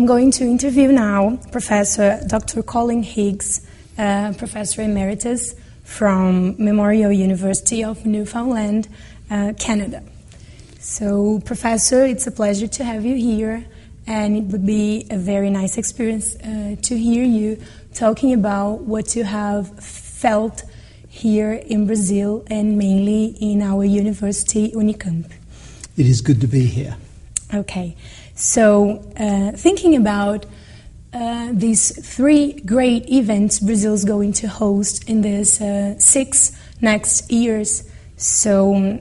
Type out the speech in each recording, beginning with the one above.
going to interview now Professor Dr. Colin Higgs, Professor Emeritus from Memorial University of Newfoundland, Canada. So, Professor, it's a pleasure to have you here, and it would be a very nice experience to hear you talking about what you have felt here in Brazil and mainly in our university, Unicamp. It is good to be here. Okay, so thinking about these three great events Brazil is going to host in these 6 next years, so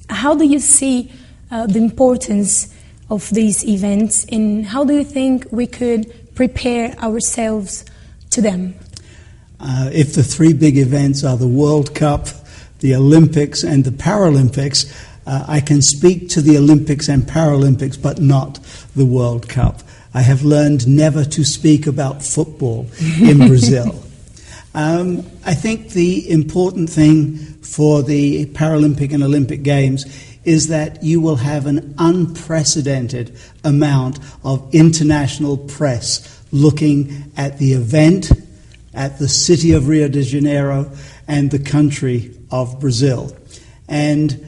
how do you see the importance of these events, and how do you think we could prepare ourselves to them? If the three big events are the World Cup, the Olympics, and the Paralympics, I can speak to the Olympics and Paralympics, but not the World Cup. I have learned never to speak about football in Brazil. I think the important thing for the Paralympic and Olympic Games is that you will have an unprecedented amount of international press looking at the event, at the city of Rio de Janeiro, and the country of Brazil. And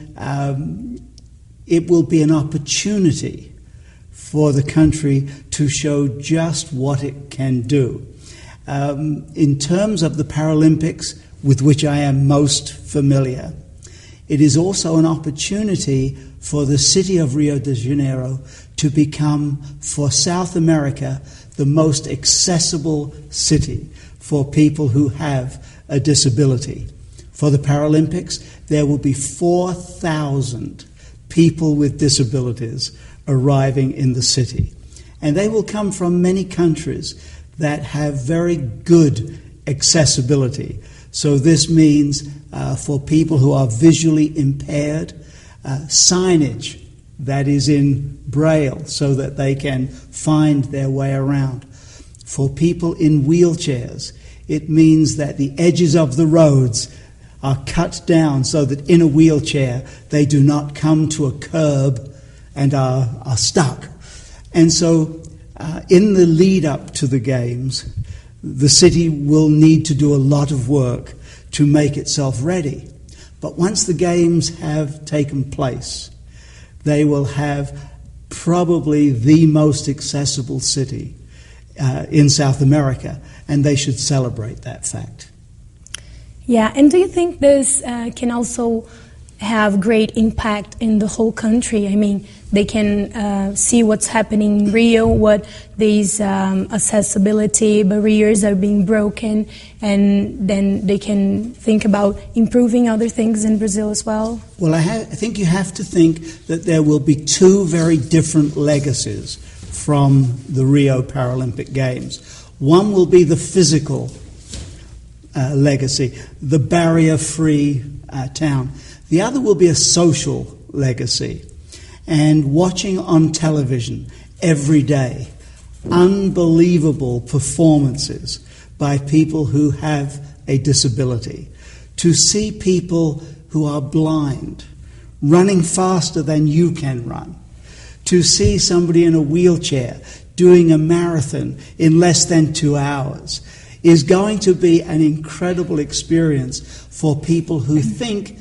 it will be an opportunity for the country to show just what it can do. In terms of the Paralympics, with which I am most familiar, it is also an opportunity for the city of Rio de Janeiro to become, for South America, the most accessible city for people who have a disability. For the Paralympics, there will be 4,000 people with disabilities arriving in the city. And they will come from many countries that have very good accessibility. So this means for people who are visually impaired, signage that is in Braille so that they can find their way around. For people in wheelchairs, it means that the edges of the roads are cut down so that in a wheelchair they do not come to a curb and are stuck. And so in the lead up to the Games, the city will need to do a lot of work to make itself ready. But once the Games have taken place, they will have probably the most accessible city in South America, and they should celebrate that fact. Yeah, and do you think this can also have great impact in the whole country? I mean, they can see what's happening in Rio, what these accessibility barriers are being broken, and then they can think about improving other things in Brazil as well? Well, I think you have to think that there will be two very different legacies from the Rio Paralympic Games. One will be the physical legacy, the barrier-free town. The other will be a social legacy. And watching on television every day unbelievable performances by people who have a disability, to see people who are blind running faster than you can run, to see somebody in a wheelchair doing a marathon in less than 2 hours, is going to be an incredible experience for people who think,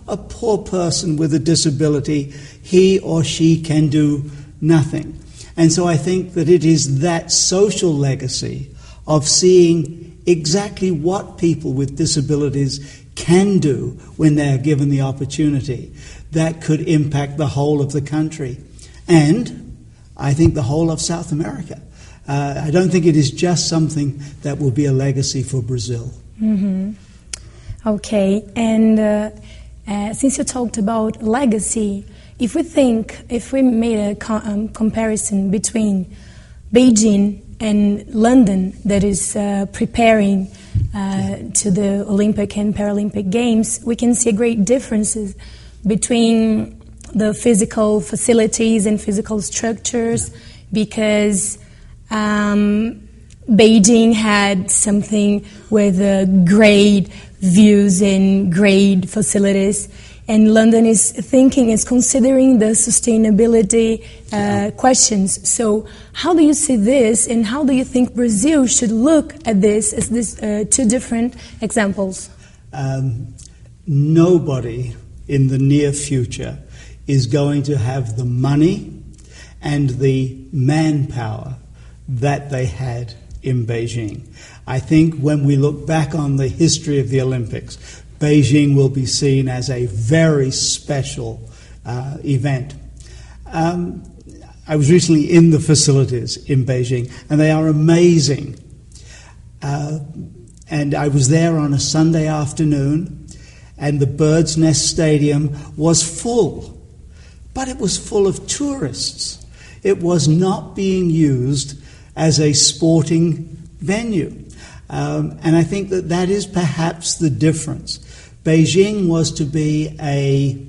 a poor person with a disability, he or she can do nothing. And so I think that it is that social legacy of seeing exactly what people with disabilities can do when they are given the opportunity that could impact the whole of the country. And I think the whole of South America. I don't think it is just something that will be a legacy for Brazil. Mm-hmm. Okay, and since you talked about legacy, if we made a comparison between Beijing and London, that is preparing to the Olympic and Paralympic Games, we can see great differences between the physical facilities and physical structures, because Beijing had something with great views and great facilities, and London is considering the sustainability questions. So how do you see this, and how do you think Brazil should look at this as two different examples? Nobody in the near future is going to have the money and the manpower that they had in Beijing. I think when we look back on the history of the Olympics, Beijing will be seen as a very special event. I was recently in the facilities in Beijing, and they are amazing. And I was there on a Sunday afternoon, and the Bird's Nest Stadium was full, but it was full of tourists. It was not being used as a sporting venue. And I think that is perhaps the difference. Beijing was to be a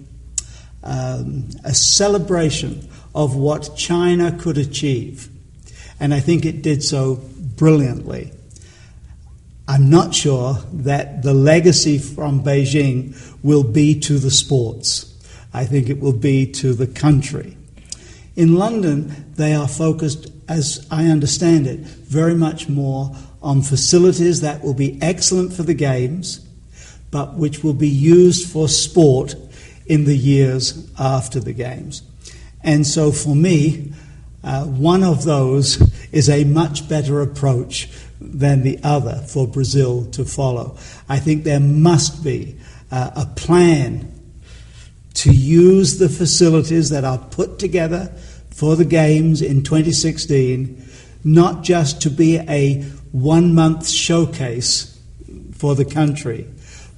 celebration of what China could achieve. And I think it did so brilliantly. I'm not sure that the legacy from Beijing will be to the sports. I think it will be to the country. In London, they are focused, as I understand it, very much more on facilities that will be excellent for the games, but which will be used for sport in the years after the games. And so for me, one of those is a much better approach than the other for Brazil to follow. I think there must be a plan to use the facilities that are put together for the Games in 2016, not just to be a one-month showcase for the country,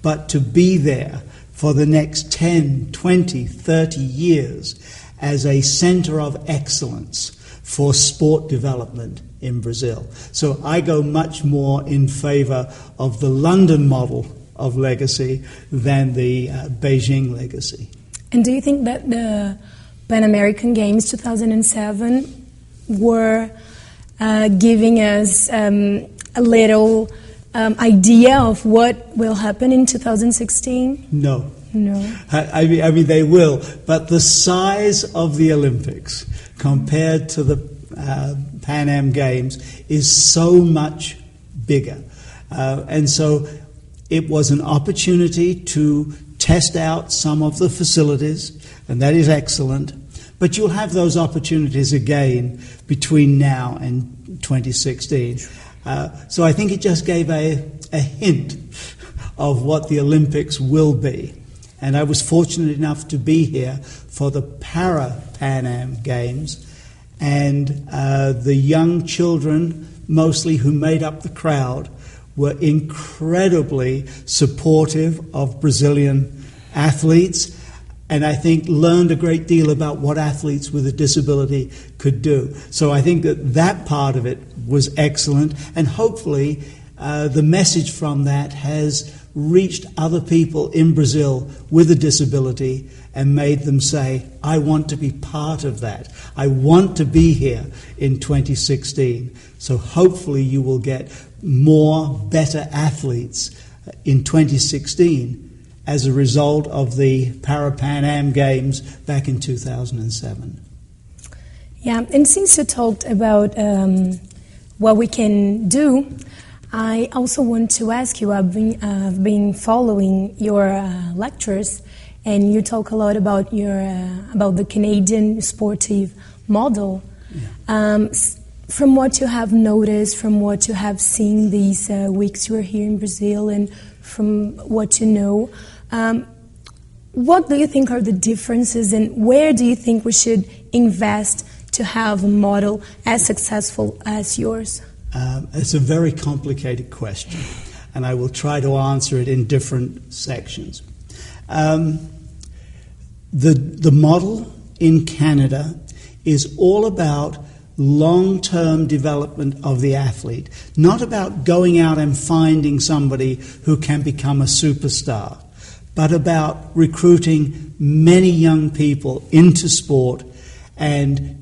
but to be there for the next 10, 20, 30 years as a center of excellence for sport development in Brazil. So I go much more in favor of the London model of legacy than the Beijing legacy. And do you think that the Pan American Games 2007 were giving us a little idea of what will happen in 2016? No. No. I mean, they will, but the size of the Olympics compared to the Pan Am Games is so much bigger. And so it was an opportunity to test out some of the facilities, and that is excellent. But you'll have those opportunities again between now and 2016. So I think it just gave a hint of what the Olympics will be. And I was fortunate enough to be here for the Para-Pan Am Games, and the young children, mostly, who made up the crowd, were incredibly supportive of Brazilian athletes, and I think learned a great deal about what athletes with a disability could do. So I think that part of it was excellent, and hopefully the message from that has reached other people in Brazil with a disability and made them say, I want to be part of that. I want to be here in 2016. So hopefully you will get more better athletes in 2016 as a result of the Para-Pan Am Games back in 2007. Yeah, and since you talked about what we can do, I also want to ask you, I've been following your lectures, and you talk a lot about about the Canadian sportive model. Yeah. From what you have noticed, from what you have seen these weeks you are here in Brazil, and from what you know, what do you think are the differences, and where do you think we should invest to have a model as successful as yours? It's a very complicated question, and I will try to answer it in different sections. The model in Canada is all about long-term development of the athlete, not about going out and finding somebody who can become a superstar, but about recruiting many young people into sport and